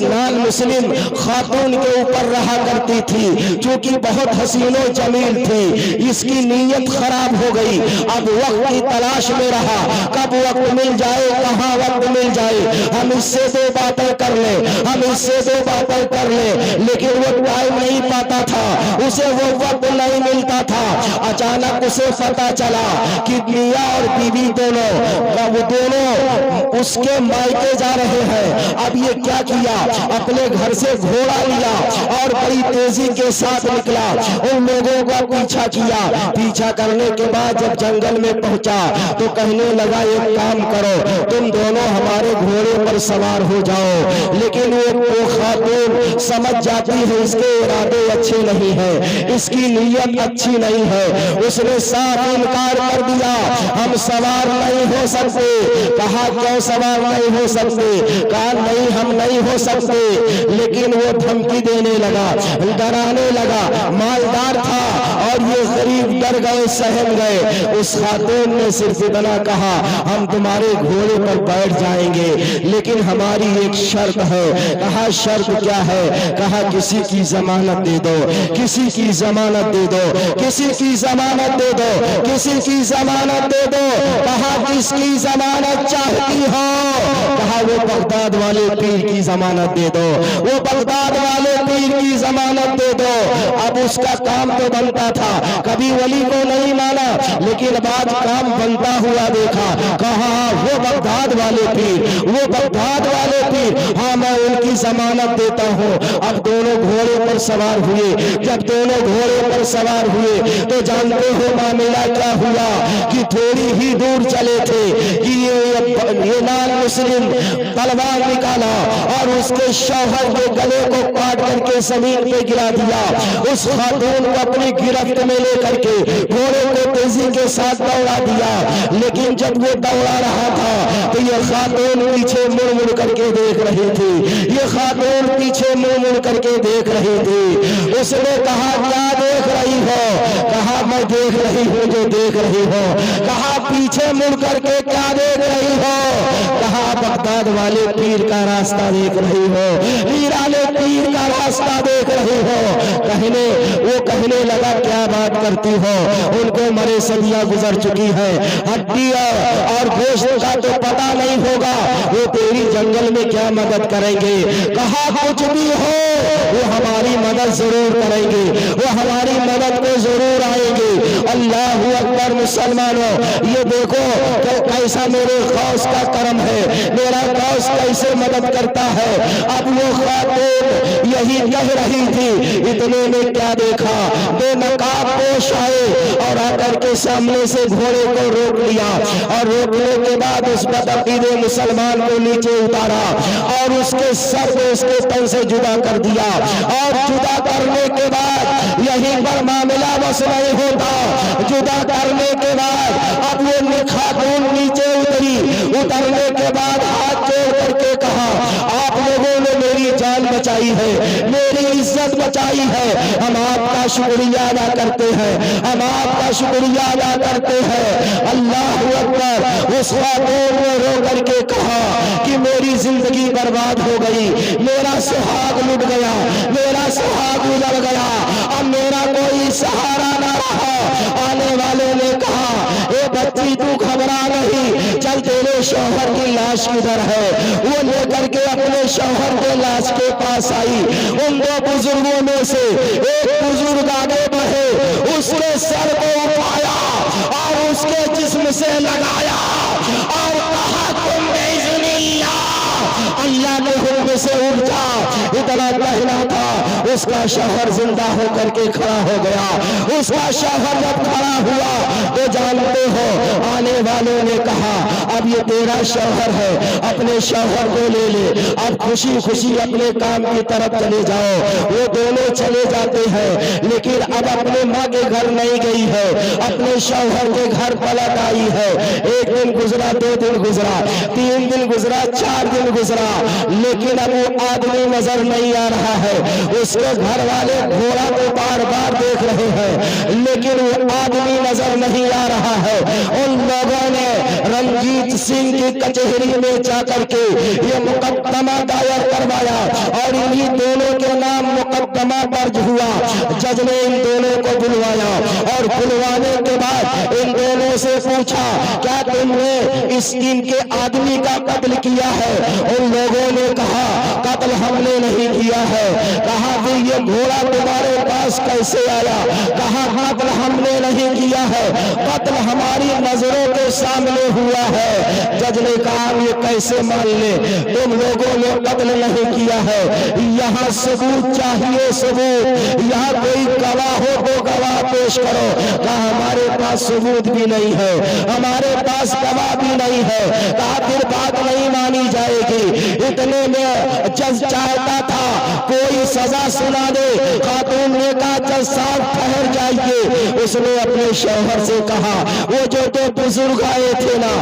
نان مسلم خاتون کے اوپر رہا کرتی تھی، چونکہ بہت حسین و جمیل تھی۔ اس کی نیت خراب ہو گئی، اب وقت کی تلاش میں رہا، کب وقت مل جائے، کہاں وقت مل جائے، ہم اس سے دو باتیں کر لیں، ہم اس سے دو باتیں کر لیں، لیکن وہ ٹائم نہیں پاتا تھا، اسے وہ وقت نہیں ملتا تھا۔ اچانک اسے پتا چلا کہ میاں اور بیوی دونوں اس کے مائکے جا رہے ہیں۔ اب یہ کیا کیا، اپنے گھر سے گھوڑا لیا اور بڑی تیزی کے ساتھ نکلا، ان لوگوں کا پیچھا کیا۔ پیچھا کرنے کے بعد جب جنگل میں پہنچا تو کہنے لگا، ایک کام کرو، تم دونوں ہمارے گھوڑے پر سوار ہو جاؤ۔ لیکن وہ خاتون سمجھ جاتی ہے اس کے ارادے اچھے نہیں ہیں، اس کی نیت اچھی نہیں ہے، اس نے صاف انکار کر دیا، ہم سوار نہیں ہو سکتے۔ کہا، کیوں سوار نہیں ہو سکتے؟ کہا، نہیں، ہم نہیں ہو سکتے۔ لیکن وہ دھمکی دینے لگا، ڈرانے لگا، مالدار تھا اور یہ غریب ڈر گئے، سہم گئے۔ اس خاتون نے صرف اتنا کہا، ہم تمہارے گھوڑے پر بیٹھ جائیں گے لیکن ہماری ایک شرط ہے۔ کہا، شرط کیا ہے؟ کہا، کسی کی ضمانت دے دو، کسی کی ضمانت دے دو، کسی کی ضمانت دے دو، کسی کی ضمانت دے دو۔ کہا، کس کی ضمانت چاہتی ہو؟ کہا، وہ بغداد والے پیر کی ضمانت دے دو، وہ بغداد والے پیر کی ضمانت دے دو۔ اب اس کا کام تو بنتا تھا، کبھی ولی کو نہیں مانا لیکن بعد کام بنتا ہوا دیکھا۔ کہا، وہ بغداد والے پیر، وہ بغداد والے پیر، ہاں میں ان کی ضمانت دیتا ہوں۔ اب دونوں گھوڑے پر سوار ہوئے، جب دونوں گھوڑے پر سوار ہوئے تو جانتے ہو معاملہ کیا ہوا کہ تھوڑی ہی دور چلے تھے کہ یہ نان مسلم تلوار نکالا اور اس کے شوہر کے گلے کو کاٹ کر کے زمین پہ گرا دیا۔ اس خاتون کو اپنی گرفت میں لے کر کے گھوڑے کو تیزی کے ساتھ دوڑا دیا، لیکن جب وہ دوڑا رہا تھا تو یہ خاتون پیچھے مڑ مڑ کر کے دیکھ رہی تھی، یہ خاتون پیچھے مڑ مڑ کر کے دیکھ رہی تھی۔ اس نے کہا، کیا دیکھ رہی ہو؟ کہا، میں دیکھ رہی ہوں جو دیکھ رہی ہو۔ کہا، پیچھے مڑ کر کے کیا دیکھ رہی ہو؟ کہا، بغداد والے پیر کا راستہ دیکھ رہی ہو، پیرانے پیر کا راستہ دیکھ رہی ہو۔ وہ کہنے لگا، کیا بات کرتی ہو؟ ان کو مرے صدیاں گزر چکی ہیں، ہڈی اور گوشت کا تو پتہ نہیں ہوگا، وہ تیری جنگل میں کیا مدد کریں گے؟ کہا، کچھ بھی ہو وہ ہماری مدد ضرور کریں گے، وہ ہماری مدد کو ضرور آئیں گے۔ اللہ اکبر، اور مسلمانوں یہ دیکھو کہ کیسا میرے غوث کا کرم ہے، میرا غوث کیسے مدد کرتا ہے۔ اب وہ خاتون یہی کہہ رہی تھی، اتنے میں کیا دیکھا، دو نقاب پوش آئے اور آ کر کے سامنے سے گھوڑے کو روک لیا، اور روکنے کے بعد اس بدعقیدے مسلمان کو نیچے اتارا اور اس کے سر کو اس کے تن سے جدا کر دیا، اور جدا کرنے کے بعد یہیں پر معاملہ بس نہیں ہوتا، جدا کرنے کے بعد اب وہ خاتون نیچے اتری، اترنے کے بعد ہاتھ جوڑ کر کے کہا، آپ لوگوں نے میری جان بچائی ہے، میری عزت بچائی ہے، ہم آپ کا شکریہ ادا کرتے ہیں، ہم آپ کا شکریہ ادا کرتے ہیں۔ اللہ اکبر۔ اس خاتون نے رو کر کے کہا کہ میری زندگی برباد ہو گئی، میرا سہاگ لٹ گیا، میرا سہاگ اجڑ گیا، اب میرا کوئی سہارا نہ رہا۔ آنے والے نے کہا، اے بچی تو گھبرا نہیں، چل تیرے شوہر کی لاش کدھر ہے؟ وہ لے کر کے اپنے شوہر کے لاش کے پاس آئی، ان دو بزرگوں میں سے ایک بزرگ آگے بڑھے، اس کے سر کو اٹھایا اور اس کے جسم سے لگایا اور کہا، تم بِإِذْنِ اللہ کے حکم سے اٹھ جا۔ اتنا کہنا تھا، اس کا شوہر زندہ ہو کر کے کھڑا ہو گیا۔ اس کا شوہر جب کھڑا ہوا تو جانتے ہو آنے والوں نے کہا، اب یہ تیرا شوہر ہے، اپنے شوہر کو لے لے، اب خوشی خوشی اپنے کام کی طرف چلے جاؤ۔ وہ دونوں چلے جاتے ہیں، لیکن اب اپنے ماں کے گھر نہیں گئی ہے، اپنے شوہر کے گھر پلٹ آئی ہے۔ ایک دن گزرا، دو دن گزرا، تین دن گزرا، چار دن گزرا، لیکن اب وہ آدمی نظر نہیں آ رہا ہے۔ اس کے گھر والے گھوڑا کو بار بار دیکھ رہے ہیں، لیکن وہ آدمی نظر نہیں آ رہا ہے۔ ان لوگوں نے رنجیت سنگھ کی کچہری میں جا کر کے یہ مقدمہ دائر کروایا اور انہی دونوں کے نام مقدمہ درج ہوا۔ جج نے ان دونوں کو بلوایا اور بلوانے کے بعد ان دونوں سے پوچھا، کیا تم نے اس ان کے آدمی کا قتل کیا ہے؟ ان لوگوں نے کہا، قتل ہم نے نہیں کیا ہے۔ کہا، پھر یہ گھوڑا تمہارے پاس کیسے آیا؟ کہا، قتل ہم نے نہیں کیا ہے، قتل ہماری نظروں کے سامنے ہوا ہے۔ جج نے کہا، یہ کیسے مان لے، تم لوگوں نے قتل نہیں کیا ہے، یہاں ثبوت چاہیے، ثبوت، یہاں کوئی گواہ ہو تو گواہ پیش کرو۔ کہا، ہمارے پاس ثبوت بھی نہیں ہے، ہمارے پاس گواہ بھی نہیں ہے۔ کہا، پھر بات نہیں مانی جائے گی۔ اتنے میں جج چاہتا تھا کوئی سزا سنا دے۔ خاتون نے کہا، جج صاحب ٹھہر جائیے۔ اس نے اپنے شوہر سے کہا، وہ جو دو بزرگ آئے تھے نا،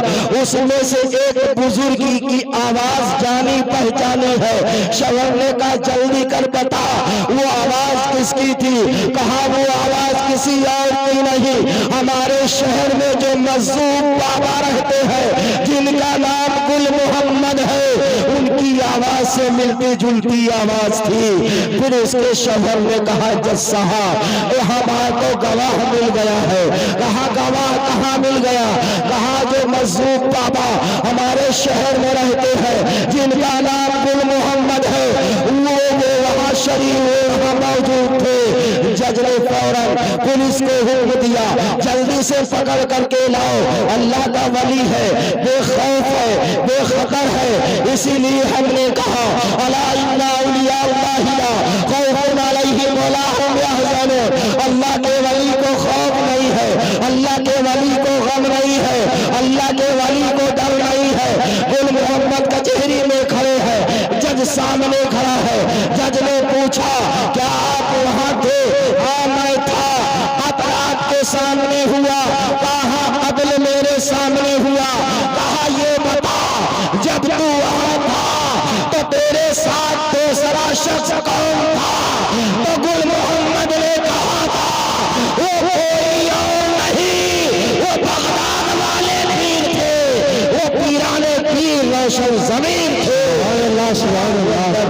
اس میں سے ایک بزرگ کی آواز جانی پہچانی ہے۔ شوہر نے کہا، جلدی کر بتا وہ آواز کس کی تھی؟ کہا، وہ آواز کسی اور کی نہیں، ہمارے شہر میں جو مظلوم بابا رہتے ہیں جن کا نام گل محمد ہے، ان کی آواز سے ملتی جلتی آواز تھی۔ پھر اس کے شوہر نے کہا، جج صاحب ہمارا تو گواہ مل گیا ہے۔ کہا، گواہ کہاں مل گیا؟ کہا، جو مظلوم بابا ہمارے شہر میں رہتے ہیں جن کا نام گل محمد ہے، وہ وہاں شریف وہاں موجود تھے۔ جج نے فوراً پولیس کو حکم دیا، جلدی سے پکڑ کر کے لاؤ، اللہ کا ولی ہے، بے خوف ہے، بے خطر ہے۔ اسی لیے ہم نے کہا، الا ان اولیاء اللہ لا خوف علیہم ولا هم يحزنون، اللہ کے ولی کو خوف نہیں ہے، اللہ کے ولی کو غم نہیں ہے، اللہ کے ولی کو ڈر نہیں ہے۔ گل محمد کچہری میں کھڑے ہیں، جج سامنے کھڑا ہے۔ جج نے پوچھا، کیا آپ وہاں تھے؟ ہاں میں تھا۔ قتل آپ کے سامنے ہوا؟ کہا، قتل میرے سامنے ہوا۔ کہا، یہ بتا، جب تو وہاں تھا تو تیرے ساتھ دوسرا شخص کون تھا؟ تو گل محمد نے کہا تھا، وہ کوئی اور نہیں، وہ بغداد والے پیر تھے، وہ پیرانے پیر روشن ضمیر تھے۔ اللہ سبحانہ